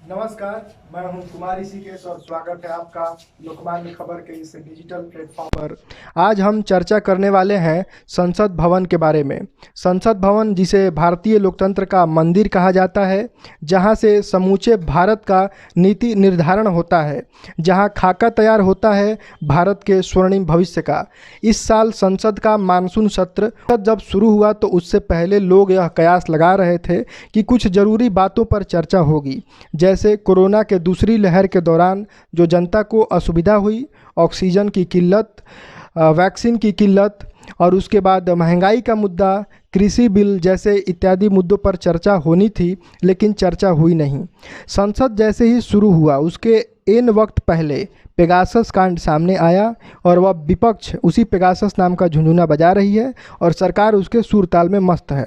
नमस्कार, मैं हूं कुमार ऋषिकेश और स्वागत है आपका लोकमान्य खबर के इस डिजिटल प्लेटफॉर्म पर। आज हम चर्चा करने वाले हैं संसद भवन के बारे में। संसद भवन, जिसे भारतीय लोकतंत्र का मंदिर कहा जाता है, जहां से समूचे भारत का नीति निर्धारण होता है, जहां खाका तैयार होता है भारत के स्वर्णिम भविष्य का। इस साल संसद का मानसून सत्र जब शुरू हुआ तो उससे पहले लोग यह कयास लगा रहे थे कि कुछ ज़रूरी बातों पर चर्चा होगी, जैसे कोरोना के दूसरी लहर के दौरान जो जनता को असुविधा हुई, ऑक्सीजन की किल्लत, वैक्सीन की किल्लत और उसके बाद महंगाई का मुद्दा, कृषि बिल जैसे इत्यादि मुद्दों पर चर्चा होनी थी, लेकिन चर्चा हुई नहीं। संसद जैसे ही शुरू हुआ उसके एन वक्त पहले पेगासस कांड सामने आया और वह विपक्ष उसी पेगासस नाम का झुंझुना बजा रही है और सरकार उसके सुर ताल में मस्त है।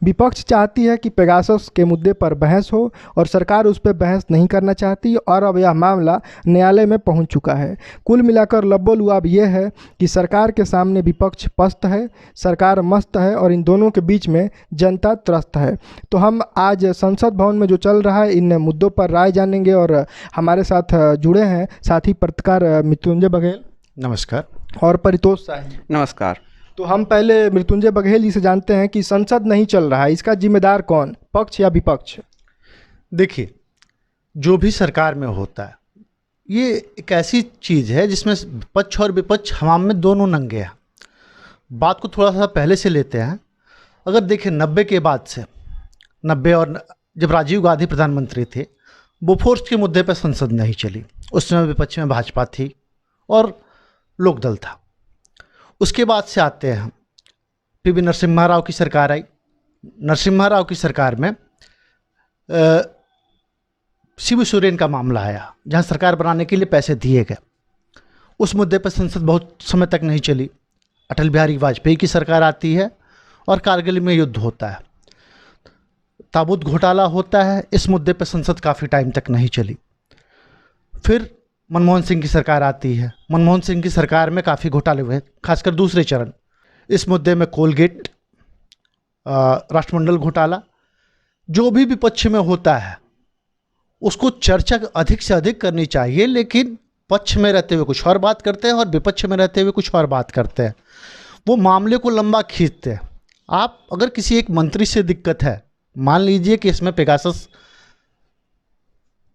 विपक्ष चाहती है कि पेगासस के मुद्दे पर बहस हो और सरकार उस पर बहस नहीं करना चाहती और अब यह मामला न्यायालय में पहुंच चुका है। कुल मिलाकर लब्बो-लुआब यह है कि सरकार के सामने विपक्ष पस्त है, सरकार मस्त है और इन दोनों के बीच में जनता त्रस्त है। तो हम आज संसद भवन में जो चल रहा है इन मुद्दों पर राय जानेंगे और हमारे साथ जुड़े हैं साथी पत्रकार मृत्युंजय बघेल। नमस्कार। और परितोष शाही। नमस्कार। तो हम पहले मृत्युंजय बघेल जी से जानते हैं कि संसद नहीं चल रहा है, इसका जिम्मेदार कौन, पक्ष या विपक्ष? देखिए, जो भी सरकार में होता है ये एक ऐसी चीज़ है जिसमें पक्ष और विपक्ष हमाम में दोनों नंगे हैं। बात को थोड़ा सा पहले से लेते हैं। अगर देखें 90 के बाद से, 90 और जब राजीव गांधी प्रधानमंत्री थे, बोफोर्स के मुद्दे पर संसद नहीं चली। उस समय विपक्ष में भाजपा थी और लोकदल था। उसके बाद से आते हैं, पीवी नरसिम्हा राव की सरकार आई। नरसिम्हा राव की सरकार में शिबू सोरेन का मामला आया, जहां सरकार बनाने के लिए पैसे दिए गए। उस मुद्दे पर संसद बहुत समय तक नहीं चली। अटल बिहारी वाजपेयी की सरकार आती है और कारगिल में युद्ध होता है, ताबूत घोटाला होता है। इस मुद्दे पर संसद काफ़ी टाइम तक नहीं चली। फिर मनमोहन सिंह की सरकार आती है। मनमोहन सिंह की सरकार में काफ़ी घोटाले हुए, खासकर दूसरे चरण। इस मुद्दे में कोलगेट, राष्ट्रमंडल घोटाला, जो भी विपक्ष में होता है उसको चर्चा अधिक से अधिक करनी चाहिए, लेकिन पक्ष में रहते हुए कुछ और बात करते हैं और विपक्ष में रहते हुए कुछ और बात करते हैं। वो मामले को लंबा खींचते हैं। आप अगर किसी एक मंत्री से दिक्कत है, मान लीजिए कि इसमें पेगासस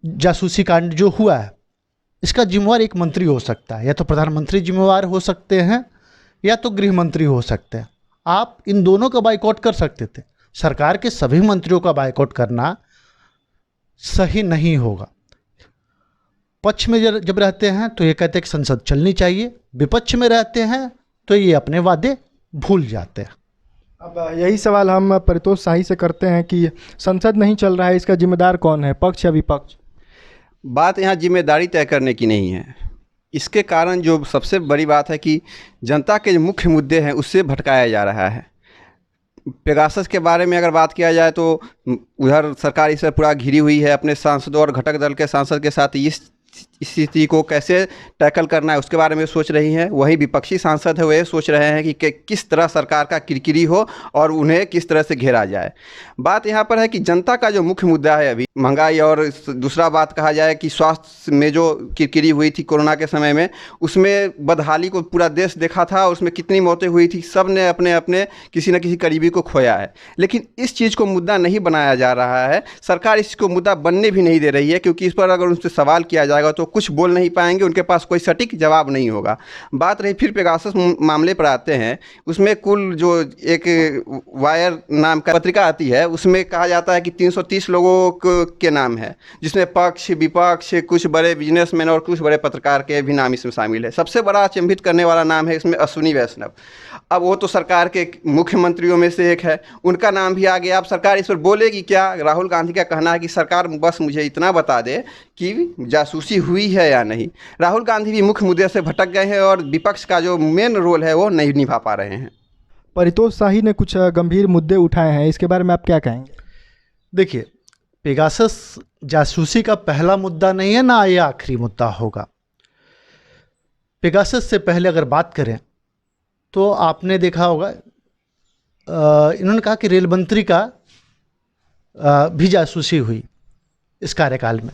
जासूसी कांड जो हुआ है, इसका जिम्मेवार एक मंत्री हो सकता है, या तो प्रधानमंत्री जिम्मेवार हो सकते हैं या तो गृह मंत्री हो सकते हैं। आप इन दोनों का बाइकआउट कर सकते थे। सरकार के सभी मंत्रियों का बाइकआउट करना सही नहीं होगा। पक्ष में जब रहते हैं तो ये कहते हैं कि संसद चलनी चाहिए, विपक्ष में रहते हैं तो ये अपने वादे भूल जाते हैं। अब यही सवाल हम परितोष शाही से करते हैं कि संसद नहीं चल रहा है, इसका जिम्मेदार कौन है, पक्ष या विपक्ष? बात यहाँ जिम्मेदारी तय करने की नहीं है। इसके कारण जो सबसे बड़ी बात है कि जनता के जो मुख्य मुद्दे हैं उससे भटकाया जा रहा है। पेगासस के बारे में अगर बात किया जाए तो उधर सरकार इस पर पूरा घिरी हुई है अपने सांसदों और घटक दल के सांसद के साथ। इस स्थिति को कैसे टैकल करना है उसके बारे में सोच रही हैं। वही विपक्षी सांसद है, वे सोच रहे हैं कि किस तरह सरकार का किरकिरी हो और उन्हें किस तरह से घेरा जाए। बात यहाँ पर है कि जनता का जो मुख्य मुद्दा है अभी महंगाई, और दूसरा बात कहा जाए कि स्वास्थ्य में जो किरकिरी हुई थी कोरोना के समय में, उसमें बदहाली को पूरा देश देखा था। उसमें कितनी मौतें हुई थी, सब ने अपने अपने किसी न किसी करीबी को खोया है। लेकिन इस चीज़ को मुद्दा नहीं बनाया जा रहा है। सरकार इसको मुद्दा बनने भी नहीं दे रही है, क्योंकि इस पर अगर उनसे सवाल किया जाएगा तो कुछ बोल नहीं पाएंगे, उनके पास कोई सटीक जवाब नहीं होगा। बात रही फिर पेगासस मामले पर आते हैं। उसमें कुल जो एक वायर नाम का पत्रिका आती है उसमें कहा जाता है कि 330 लोगों के नाम है, जिसमें पक्ष विपक्ष, कुछ बड़े बिजनेसमैन और कुछ बड़े पत्रकार के भी नाम इसमें शामिल है। सबसे बड़ा अचंभित करने वाला नाम है इसमें अश्विनी वैष्णव। अब वो तो सरकार के मुख्यमंत्रियों में से एक है, उनका नाम भी आ गया। अब सरकार इस पर बोलेगी क्या? राहुल गांधी का कहना है कि सरकार बस मुझे इतना बता दे कि जासूसी हुई है या नहीं। राहुल गांधी भी मुख्य मुद्दे से भटक गए हैं और विपक्ष का जो मेन रोल है वो नहीं निभा पा रहे हैं। परितोष शाही ने कुछ गंभीर मुद्दे उठाए हैं, इसके बारे में आप क्या कहेंगे? देखिए, पेगासस जासूसी का पहला मुद्दा नहीं है, ना ये आखिरी मुद्दा होगा। पेगासस से पहले अगर बात करें तो आपने देखा होगा इन्होंने कहा कि रेल मंत्री का भी जासूसी हुई इस कार्यकाल में।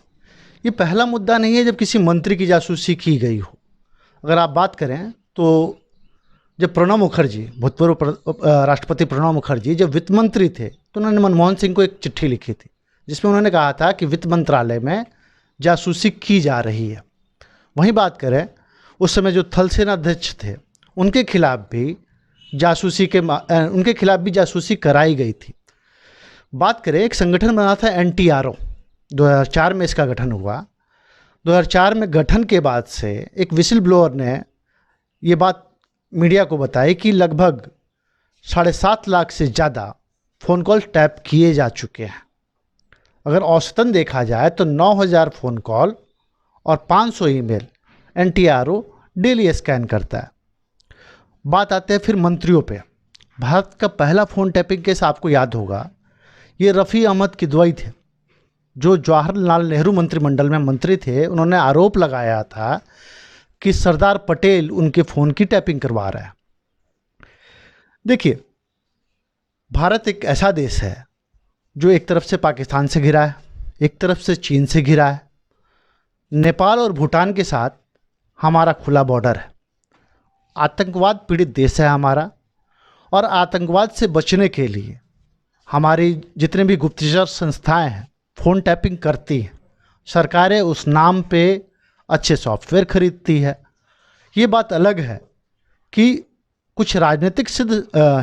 ये पहला मुद्दा नहीं है जब किसी मंत्री की जासूसी की गई हो। अगर आप बात करें तो जब प्रणब मुखर्जी, भूतपूर्व राष्ट्रपति प्रणब मुखर्जी जब वित्त मंत्री थे तो उन्होंने मनमोहन सिंह को एक चिट्ठी लिखी थी जिसमें उन्होंने कहा था कि वित्त मंत्रालय में जासूसी की जा रही है। वहीं बात करें उस समय जो थल सेना अध्यक्ष थे उनके खिलाफ भी जासूसी कराई गई थी। बात करें, एक संगठन बना था NTRO, 2004 में इसका गठन हुआ। 2004 में गठन के बाद से एक विसिल ब्लोअर ने ये बात मीडिया को बताई कि लगभग 7.5 लाख से ज़्यादा फ़ोन कॉल टैप किए जा चुके हैं। अगर औसतन देखा जाए तो 9,000 फ़ोन कॉल और 500 ईमेल NTRO डेली स्कैन करता है। बात आते हैं फिर मंत्रियों पे। भारत का पहला फ़ोन टैपिंग केस आपको याद होगा, ये रफ़ी अहमद किदवई थे जो जवाहरलाल नेहरू मंत्रिमंडल में मंत्री थे। उन्होंने आरोप लगाया था कि सरदार पटेल उनके फ़ोन की टैपिंग करवा रहा है। देखिए, भारत एक ऐसा देश है जो एक तरफ से पाकिस्तान से घिरा है, एक तरफ से चीन से घिरा है, नेपाल और भूटान के साथ हमारा खुला बॉर्डर है, आतंकवाद पीड़ित देश है हमारा। और आतंकवाद से बचने के लिए हमारी जितने भी गुप्तचर संस्थाएं हैं फ़ोन टैपिंग करती हैं। सरकारें उस नाम पे अच्छे सॉफ्टवेयर खरीदती है। ये बात अलग है कि कुछ राजनीतिक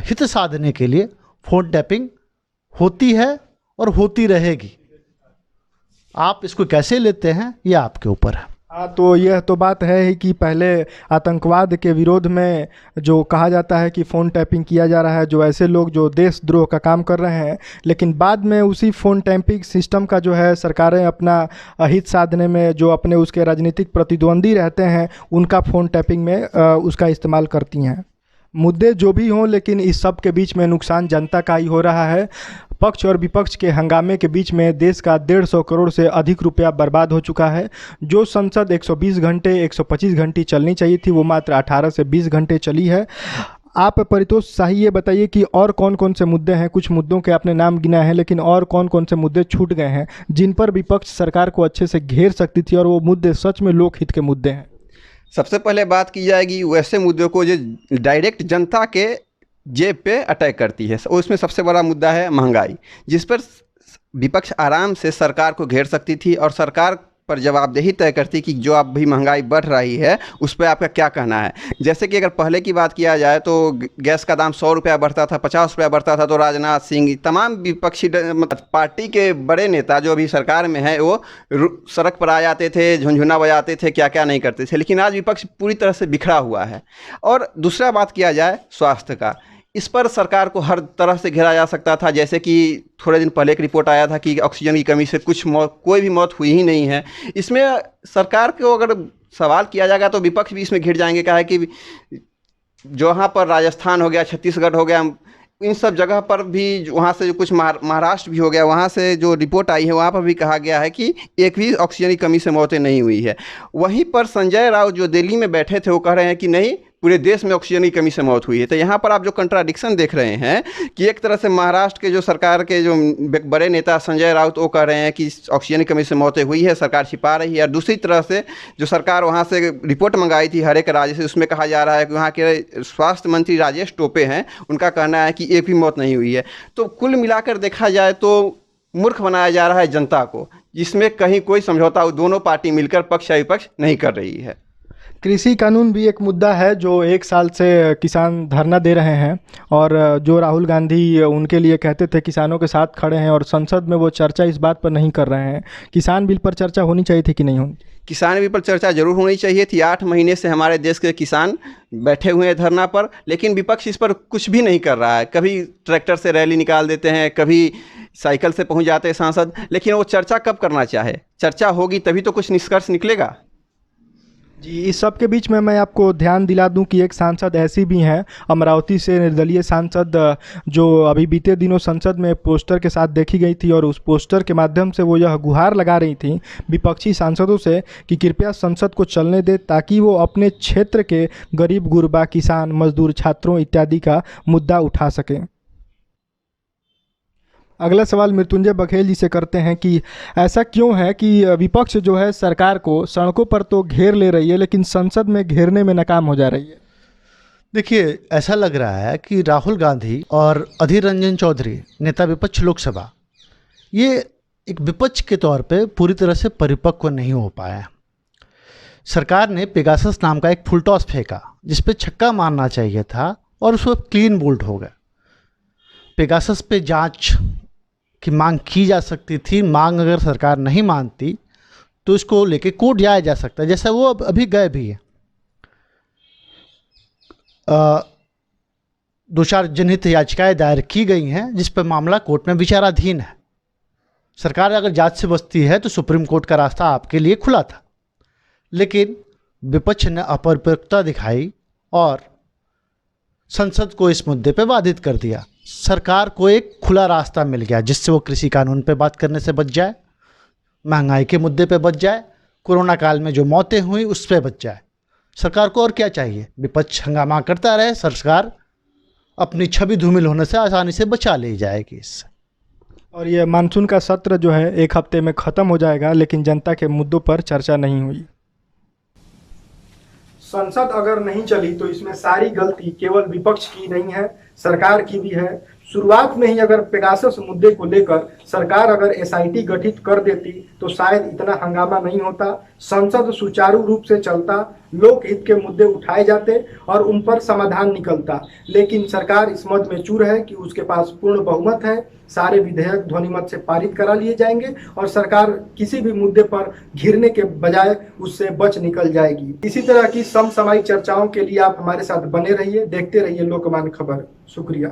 हित साधने के लिए फ़ोन टैपिंग होती है और होती रहेगी। आप इसको कैसे लेते हैं ये आपके ऊपर है। हाँ, तो यह तो बात है ही कि पहले आतंकवाद के विरोध में जो कहा जाता है कि फ़ोन टैपिंग किया जा रहा है, जो ऐसे लोग जो देशद्रोह का काम कर रहे हैं, लेकिन बाद में उसी फ़ोन टैपिंग सिस्टम का जो है सरकारें अपना हित साधने में जो अपने उसके राजनीतिक प्रतिद्वंदी रहते हैं उनका फ़ोन टैपिंग में उसका इस्तेमाल करती हैं। मुद्दे जो भी हों, लेकिन इस सब के बीच में नुकसान जनता का ही हो रहा है। पक्ष और विपक्ष के हंगामे के बीच में देश का 150 करोड़ से अधिक रुपया बर्बाद हो चुका है। जो संसद 120 घंटे 125 घंटे चलनी चाहिए थी वो मात्र 18 से 20 घंटे चली है। आप परितोष शाही ये बताइए कि और कौन कौन से मुद्दे हैं। कुछ मुद्दों के आपने नाम गिना है, लेकिन और कौन कौन से मुद्दे छूट गए हैं जिन पर विपक्ष सरकार को अच्छे से घेर सकती थी और वो मुद्दे सच में लोकहित के मुद्दे हैं। सबसे पहले बात की जाएगी वैसे मुद्दों को जो डायरेक्ट जनता के जेब पे अटैक करती है। उसमें सबसे बड़ा मुद्दा है महंगाई, जिस पर विपक्ष आराम से सरकार को घेर सकती थी और सरकार पर जवाबदेही तय करती कि जो अब भी महंगाई बढ़ रही है उस पर आपका क्या कहना है। जैसे कि अगर पहले की बात किया जाए तो गैस का दाम 100 रुपया बढ़ता था, 50 रुपया बढ़ता था, तो राजनाथ सिंह तमाम विपक्षी पार्टी के बड़े नेता जो अभी सरकार में है वो सड़क पर आ जाते थे, झुनझुना बजाते थे, क्या क्या नहीं करते थे। लेकिन आज विपक्ष पूरी तरह से बिखरा हुआ है। और दूसरा बात किया जाए स्वास्थ्य का, इस पर सरकार को हर तरह से घेरा जा सकता था। जैसे कि थोड़े दिन पहले एक रिपोर्ट आया था कि ऑक्सीजन की कमी से कोई भी मौत हुई ही नहीं है। इसमें सरकार को अगर सवाल किया जाएगा तो विपक्ष भी इसमें घिर जाएंगे। कहा है कि जहाँ पर राजस्थान हो गया, छत्तीसगढ़ हो गया, इन सब जगह पर भी वहाँ से जो कुछ महाराष्ट्र भी हो गया, वहाँ से जो रिपोर्ट आई है वहाँ पर भी कहा गया है कि एक भी ऑक्सीजन की कमी से मौतें नहीं हुई है। वहीं पर संजय राउत जो दिल्ली में बैठे थे वो कह रहे हैं कि नहीं, पूरे देश में ऑक्सीजन की कमी से मौत हुई है। तो यहाँ पर आप जो कंट्राडिक्शन देख रहे हैं कि एक तरह से महाराष्ट्र के जो सरकार के जो बड़े नेता संजय राउत वो कह रहे हैं कि ऑक्सीजन की कमी से मौतें हुई है, सरकार छिपा रही है, और दूसरी तरफ से जो सरकार वहाँ से रिपोर्ट मंगाई थी हर एक राज्य से, उसमें कहा जा रहा है कि वहाँ के स्वास्थ्य मंत्री राजेश टोपे हैं, उनका कहना है कि एक भी मौत नहीं हुई है। तो कुल मिलाकर देखा जाए तो मूर्ख बनाया जा रहा है जनता को, जिसमें कहीं कोई समझौता दोनों पार्टी मिलकर पक्ष या विपक्ष नहीं कर रही है। कृषि कानून भी एक मुद्दा है जो 1 साल से किसान धरना दे रहे हैं, और जो राहुल गांधी उनके लिए कहते थे किसानों के साथ खड़े हैं, और संसद में वो चर्चा इस बात पर नहीं कर रहे हैं। किसान बिल पर चर्चा होनी चाहिए थी कि नहीं होनी? किसान बिल पर चर्चा जरूर होनी चाहिए थी। 8 महीने से हमारे देश के किसान बैठे हुए हैं धरना पर, लेकिन विपक्ष इस पर कुछ भी नहीं कर रहा है। कभी ट्रैक्टर से रैली निकाल देते हैं, कभी साइकिल से पहुंच जाते हैं सांसद, लेकिन वो चर्चा कब करना चाहे। चर्चा होगी तभी तो कुछ निष्कर्ष निकलेगा। जी, इस सब के बीच में मैं आपको ध्यान दिला दूं कि एक सांसद ऐसी भी हैं, अमरावती से निर्दलीय सांसद, जो अभी बीते दिनों संसद में पोस्टर के साथ देखी गई थी, और उस पोस्टर के माध्यम से वो यह गुहार लगा रही थी विपक्षी सांसदों से कि कृपया संसद को चलने दे ताकि वो अपने क्षेत्र के गरीब गुरबा, किसान, मजदूर, छात्रों इत्यादि का मुद्दा उठा सकें। अगला सवाल मृत्युंजय बघेल जी से करते हैं कि ऐसा क्यों है कि विपक्ष जो है सरकार को सड़कों पर तो घेर ले रही है लेकिन संसद में घेरने में नाकाम हो जा रही है। देखिए, ऐसा लग रहा है कि राहुल गांधी और अधीर रंजन चौधरी, नेता विपक्ष लोकसभा, ये एक विपक्ष के तौर पे पूरी तरह से परिपक्व नहीं हो पाया। सरकार ने पेगासस नाम का एक फुल टॉस फेंका जिस पे छक्का मारना चाहिए था और उस पर क्लीन बोल्ड हो गया। पेगासस पे जांच की मांग की जा सकती थी। मांग अगर सरकार नहीं मानती तो इसको लेके कोर्ट जाया जा सकता है, जैसा वो अभी गए भी है। 2-4 जनहित याचिकाएं दायर की गई हैं जिस पर मामला कोर्ट में विचाराधीन है। सरकार अगर जांच से बचती है तो सुप्रीम कोर्ट का रास्ता आपके लिए खुला था, लेकिन विपक्ष ने अपरिपक्वता दिखाई और संसद को इस मुद्दे पर बाधित कर दिया। सरकार को एक खुला रास्ता मिल गया जिससे वो कृषि कानून पे बात करने से बच जाए, महंगाई के मुद्दे पे बच जाए, कोरोना काल में जो मौतें हुई उस पर बच जाए। सरकार को और क्या चाहिए? विपक्ष हंगामा करता रहे, सरकार अपनी छवि धूमिल होने से आसानी से बचा ले जाएगी इससे। और ये मानसून का सत्र जो है 1 हफ्ते में ख़त्म हो जाएगा लेकिन जनता के मुद्दों पर चर्चा नहीं हुई। संसद अगर नहीं चली तो इसमें सारी गलती केवल विपक्ष की नहीं है, सरकार की भी है। शुरुआत में ही अगर पेगासस मुद्दे को लेकर सरकार अगर एसआईटी गठित कर देती तो शायद इतना हंगामा नहीं होता, संसद सुचारू रूप से चलता, लोकहित के मुद्दे उठाए जाते और उन पर समाधान निकलता। लेकिन सरकार इस मत में चूर है कि उसके पास पूर्ण बहुमत है, सारे विधेयक ध्वनिमत से पारित करा लिए जाएंगे और सरकार किसी भी मुद्दे पर घिरने के बजाय उससे बच निकल जाएगी। इसी तरह की समसामयिक चर्चाओं के लिए आप हमारे साथ बने रहिए, देखते रहिए लोकमान्य खबर। शुक्रिया।